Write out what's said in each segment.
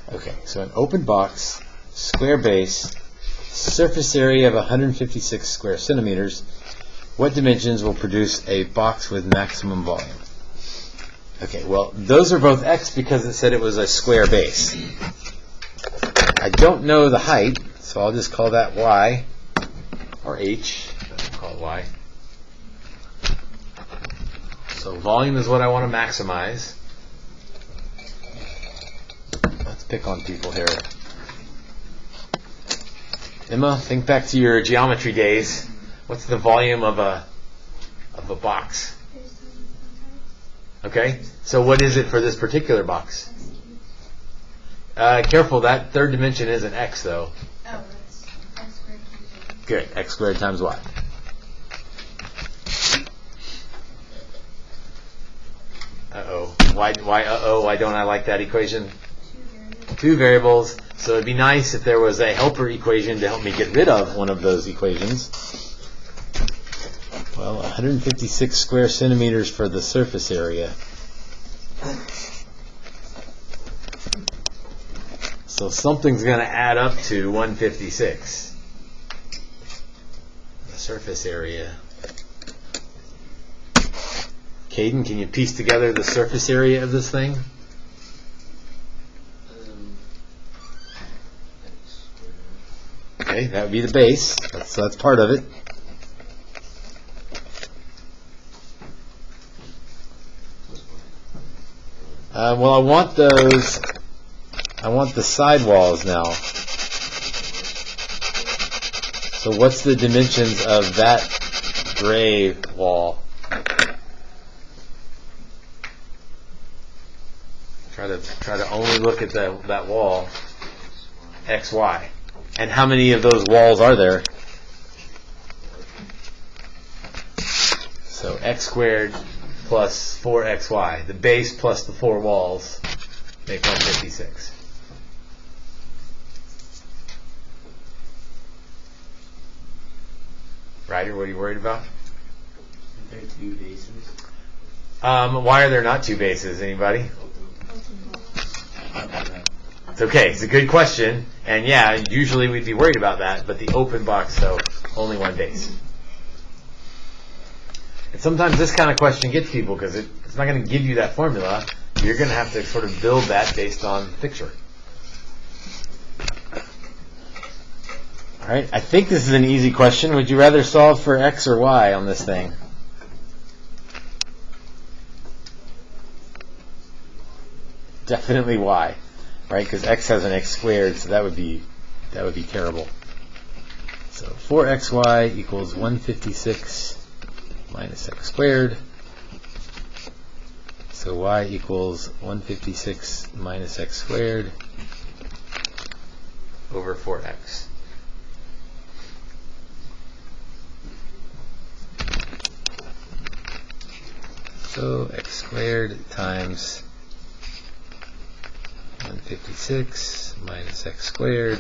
Okay, so an open box, square base, surface area of 156 square centimeters. What dimensions will produce a box with maximum volume? Okay, well, those are both x because it said it was a square base. I don't know the height, so I'll just call that y, or h. I'll call it y. So volume is what I want to maximize. Let's pick on people here. Emma, think back to your geometry days. What's the volume of a box? Okay, so what is it for this particular box? Careful, that third dimension is an x, though. Oh, that's x squared. Good, x squared times y. Uh-oh. Why uh-oh? Why don't I like that equation? Two variables. So it'd be nice if there was a helper equation to help me get rid of one of those equations. Well, 156 square centimeters for the surface area. So something's going to add up to 156. The surface area. Caden, can you piece together the surface area of this thing? Okay, that would be the base. So that's part of it. Well, I want the side walls now. So what's the dimensions of that gray wall? Try to only look at that wall, XY. And how many of those walls are there? So x squared plus 4xy. The base plus the 4 walls make 156. Ryder, what are you worried about? Are there two bases? Why are there not two bases? Anybody? It's okay. It's a good question. And yeah, usually we'd be worried about that. But the open box, so only one base. And sometimes this kind of question gets people because it's not going to give you that formula. You're going to have to sort of build that based on the picture. All right. I think this is an easy question. Would you rather solve for x or y on this thing? Definitely y, right? Because x has an x squared, so that would be terrible. So 4xy equals 156 minus x squared. So y equals 156 minus x squared over 4x. So x squared times 156 minus x squared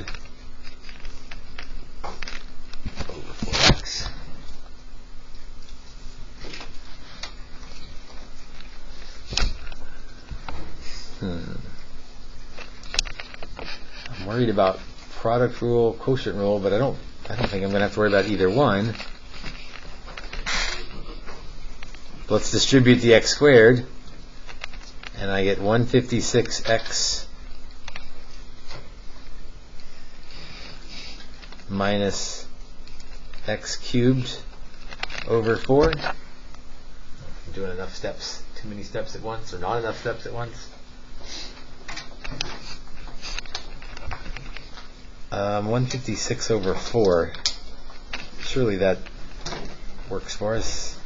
over 4x. I'm worried about product rule, quotient rule, but I don't think I'm going to have to worry about either one. Let's distribute the x squared, and I get 156x minus x cubed over 4. I'm doing enough steps, too many steps at once, or not enough steps at once. 156 over 4. Surely that works for us.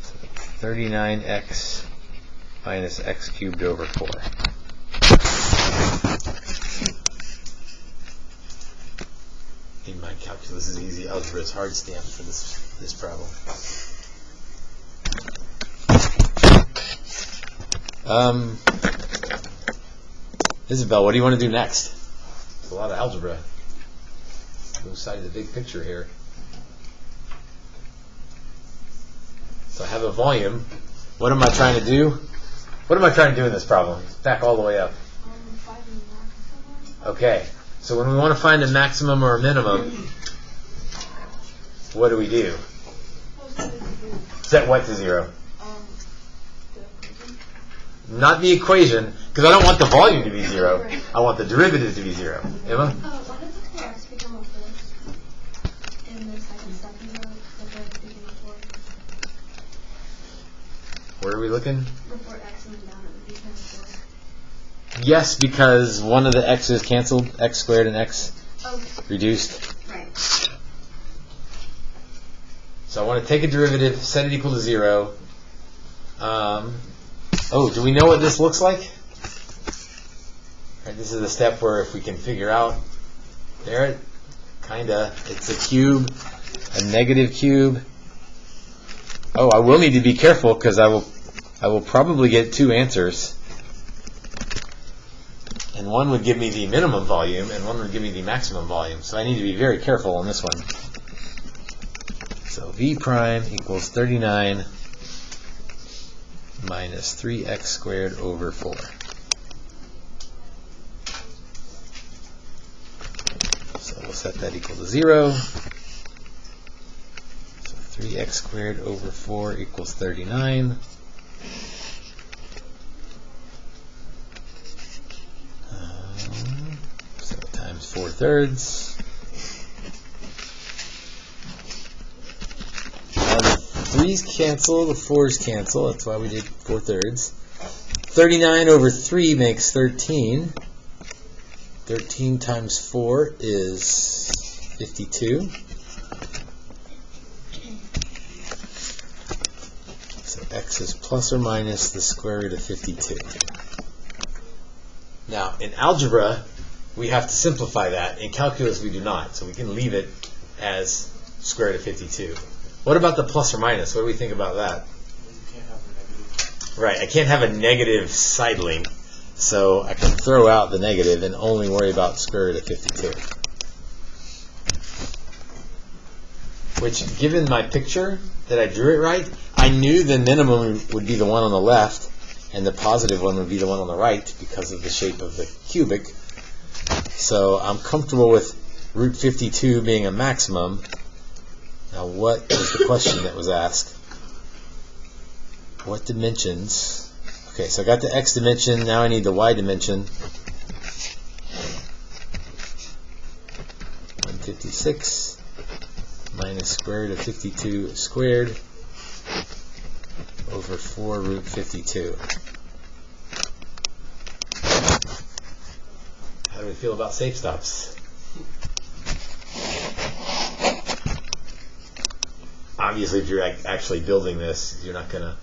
So that's 39x minus x cubed over 4. In my calculus is easy. Algebra is hard stamped for this problem. Isabel, what do you want to do next? It's a lot of algebra. Both sides of the big picture here. So I have a volume. What am I trying to do? What am I trying to do in this problem? Back all the way up. Find the maximum. Okay, so when we want to find a maximum or a minimum, what do we do? Set what to 0? The equation. Not the equation, because I don't want the volume to be 0. I want the derivative to be 0. Emma? Why does the x become a force in the second step of the beginning before? Where are we looking? Before x went down, it would become a force. Yes, because one of the x's canceled, x squared and x Oh, reduced. right. So I want to take a derivative, set it equal to 0. Do we know what this looks like? Right, this is the step where if we can figure out, there, kinda, it's a cube, a negative cube. Oh, I will need to be careful because I will probably get 2 answers. And one would give me the minimum volume, and one would give me the maximum volume. So I need to be very careful on this one. So V prime equals 39 minus 3x squared over 4. So we'll set that equal to 0. So 3x squared over 4 equals 39. So times 4/3. Now the 3's cancel, the 4's cancel. That's why we did 4/3. 39 over 3 makes 13. 13 times 4 is 52. So x is plus or minus the square root of 52. Now, in algebra, we have to simplify that. In calculus, we do not. So we can leave it as square root of 52. What about the plus or minus? What do we think about that? You can't have a negative. Right, I can't have a negative sidling, so I can throw out the negative and only worry about square root of 52. Which, given my picture that I drew it right, I knew the minimum would be the one on the left, and the positive one would be the one on the right because of the shape of the cubic. So I'm comfortable with root 52 being a maximum. Now, what was the question that was asked? What dimensions? Okay, so I got the x dimension. Now I need the y dimension. 156 minus square root of 52 squared over 4 root 52. How do we feel about safe stops? Obviously, if you're actually building this, you're not going to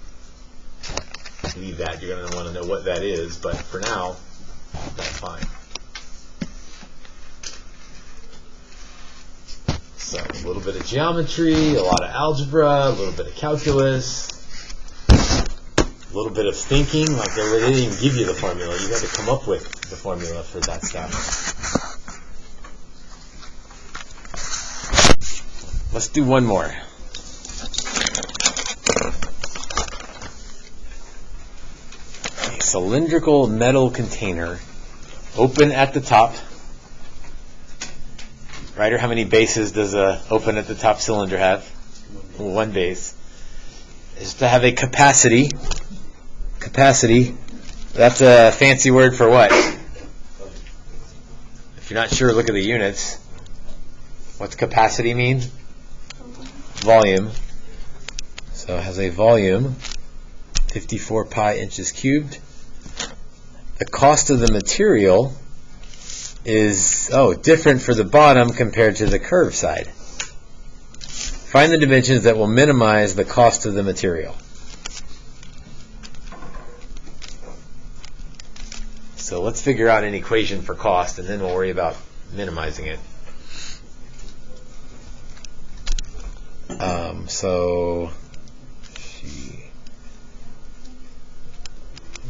leave that. You're going to want to know what that is, but for now, that's fine. So a little bit of geometry, a lot of algebra, a little bit of calculus, a little bit of thinking. Like they didn't even give you the formula. You had to come up with the formula for that stuff. Let's do one more. A cylindrical metal container, open at the top. Ryder, how many bases does a open at the top cylinder have? One base. Is to have a capacity. Capacity. That's a fancy word for what? If you're not sure, look at the units. What's capacity mean? Volume. So it has a volume, 54 pi inches cubed. The cost of the material is different for the bottom compared to the curved side. Find the dimensions that will minimize the cost of the material. So let's figure out an equation for cost, and then we'll worry about minimizing it.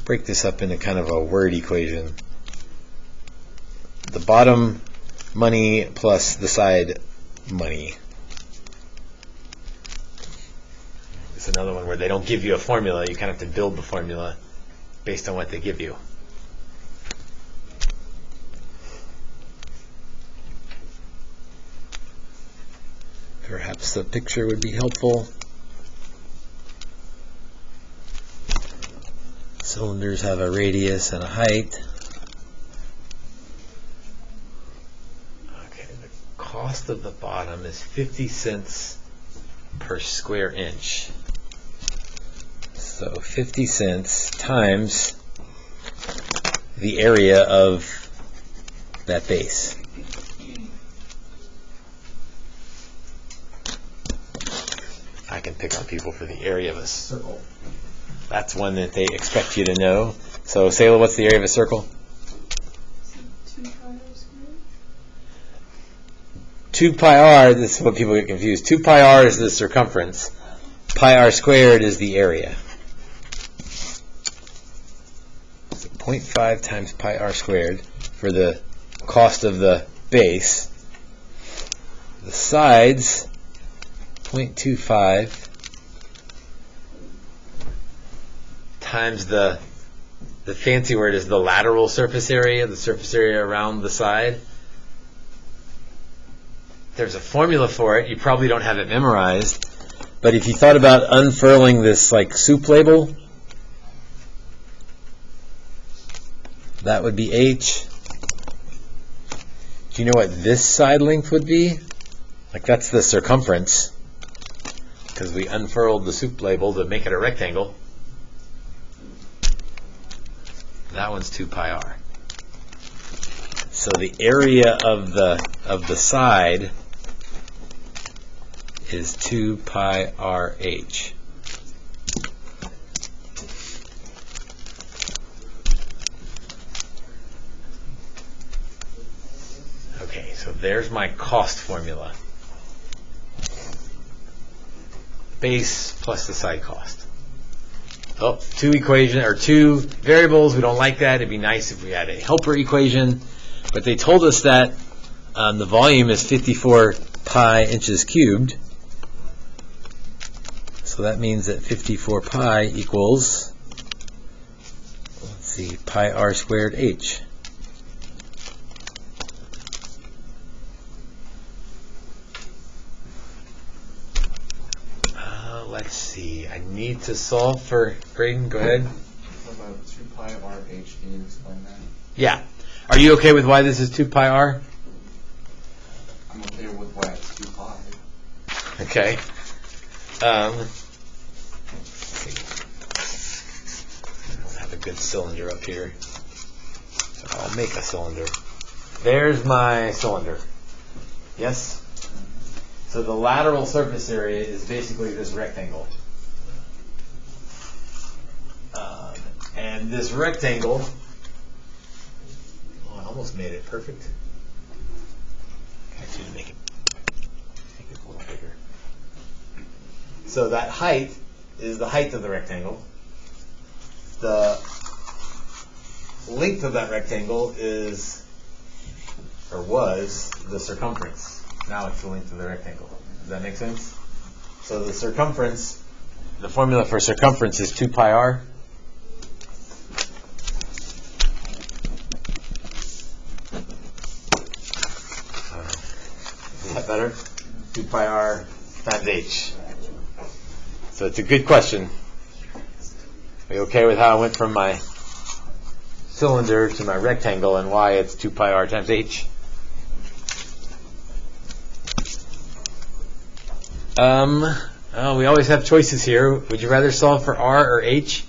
Break this up into kind of a word equation. The bottom money plus the side money. It's another one where they don't give you a formula. You kind of have to build the formula. based on what they give you. Perhaps the picture would be helpful. Cylinders have a radius and a height. Okay, the cost of the bottom is 50 cents per square inch. So 50 cents times the area of that base. I can pick on people for the area of a circle. That's one that they expect you to know. So, Sayla, what's the area of a circle? 2 pi r squared? 2 pi r, this is what people get confused. 2 pi r is the circumference. Pi r squared is the area. So 0.5 times pi r squared for the cost of the base. The sides, 0.25 times the fancy word is the lateral surface area, the surface area around the side. There's a formula for it. You probably don't have it memorized, but if you thought about unfurling this like soup label, that would be H. Do you know what this side length would be? Like that's the circumference, because we unfurled the soup label to make it a rectangle. That one's 2 pi r. So the area of the side is 2 pi r h. Okay, so there's my cost formula. Base plus the side cost. Oh, two variables. We don't like that. It'd be nice if we had a helper equation. But they told us that the volume is 54 pi inches cubed. So that means that 54 pi equals, let's see, pi r squared h. Let's see. I need to solve for Braden. Go ahead. What about 2 pi r h? Can you explain that? Yeah. Are you okay with why this is 2 pi r? I'm okay with why it's 2 pi. Okay. Let's see. I don't have a good cylinder up here. So I'll make a cylinder. There's my cylinder. Yes? So the lateral surface area is basically this rectangle. And this rectangle, oh, I almost made it perfect. Actually, make it a little bigger. So that height is the height of the rectangle. The length of that rectangle is, or was, the circumference. Now it's the length of the rectangle. Does that make sense? So the circumference, the formula for circumference is 2 pi r. Is that better? 2 pi r times h. So it's a good question. Are you okay with how I went from my cylinder to my rectangle and why it's 2 pi r times h? We always have choices here. Would you rather solve for R or H?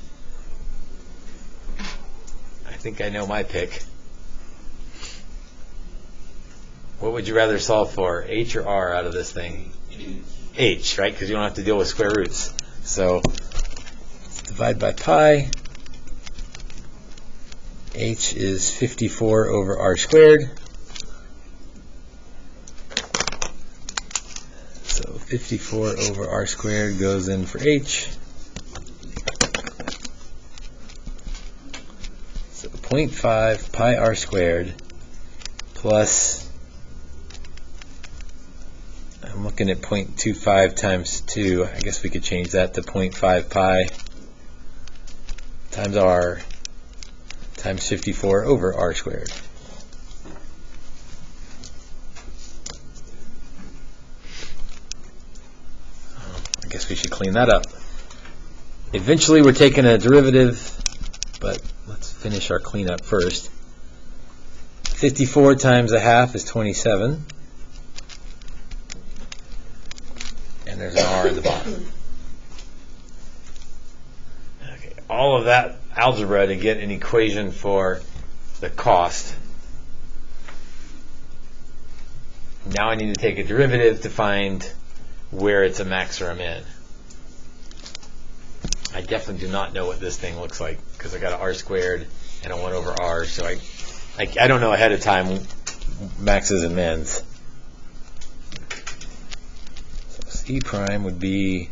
I think I know my pick. What would you rather solve for, H or R out of this thing? H, right? Because you don't have to deal with square roots. So let's divide by pi. H is 54 over R squared. So 54 over r squared goes in for h. So 0.5 pi r squared plus, I'm looking at 0.25 times 2. I guess we could change that to 0.5 pi times r times 54 over r squared. I guess we should clean that up. Eventually we're taking a derivative, but let's finish our cleanup first. 54 times a half is 27. And there's an r in the bottom. Okay, all of that algebra to get an equation for the cost. Now I need to take a derivative to find where it's a max or a min. I definitely do not know what this thing looks like because I got an r squared and a 1 over r, so I don't know ahead of time maxes and mins. So C prime would be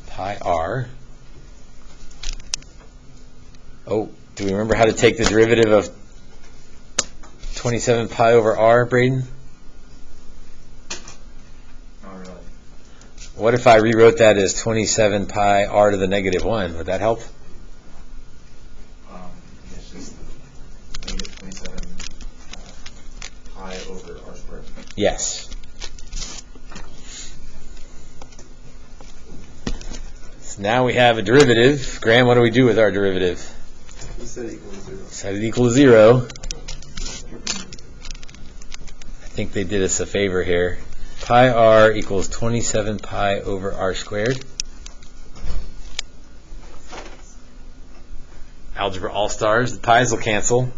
pi r. Oh, do we remember how to take the derivative of 27 pi over r, Braden? Not really. What if I rewrote that as 27 pi r to the negative 1? Would that help? It's just negative 27 pi over r squared. Yes. So now we have a derivative. Graham, what do we do with our derivative? You said it equals 0. Set it equal to 0. I think they did us a favor here. Pi r equals 27 pi over r squared. Algebra all-stars. The pi's will cancel.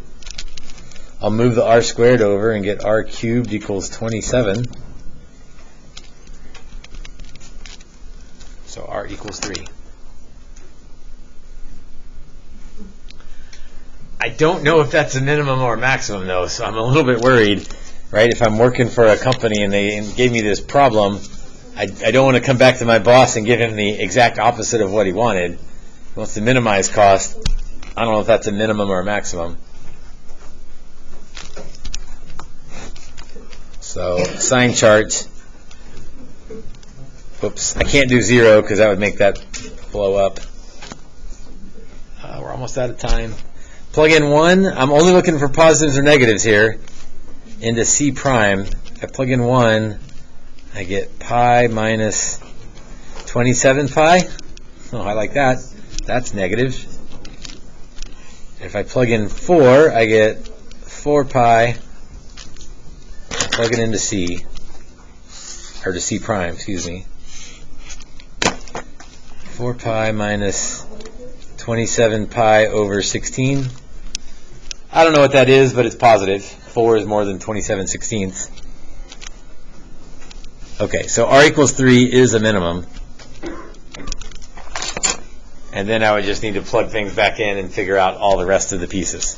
I'll move the r squared over and get r cubed equals 27. So r equals 3. I don't know if that's a minimum or a maximum, though, so I'm a little bit worried, right? If I'm working for a company and they gave me this problem, I don't want to come back to my boss and give him the exact opposite of what he wanted. He wants to minimize cost. I don't know if that's a minimum or a maximum. So, sign charts. Oops, I can't do 0 because that would make that blow up. We're almost out of time. Plug in 1. I'm only looking for positives or negatives here into C prime. If I plug in 1, I get pi minus 27 pi. Oh, I like that. That's negative. If I plug in 4, I get 4 pi. Plug it into C. Or to C prime, excuse me. 4 pi minus 27 pi over 16. I don't know what that is, but it's positive. 4 is more than 27/16. Okay, so r equals 3 is a minimum. And then I would just need to plug things back in and figure out all the rest of the pieces.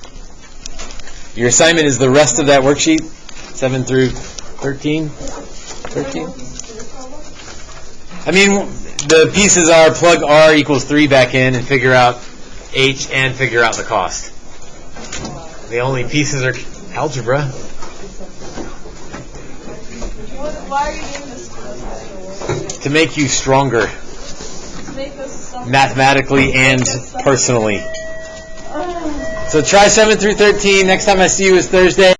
Your assignment is the rest of that worksheet, 7 through 13. 13? I mean, the pieces are plug r equals 3 back in and figure out h and figure out the cost. The only pieces are algebra. Why are you doing this? To make you stronger, To make us suffer. mathematically and personally. So try 7 through 13. Next time I see you is Thursday.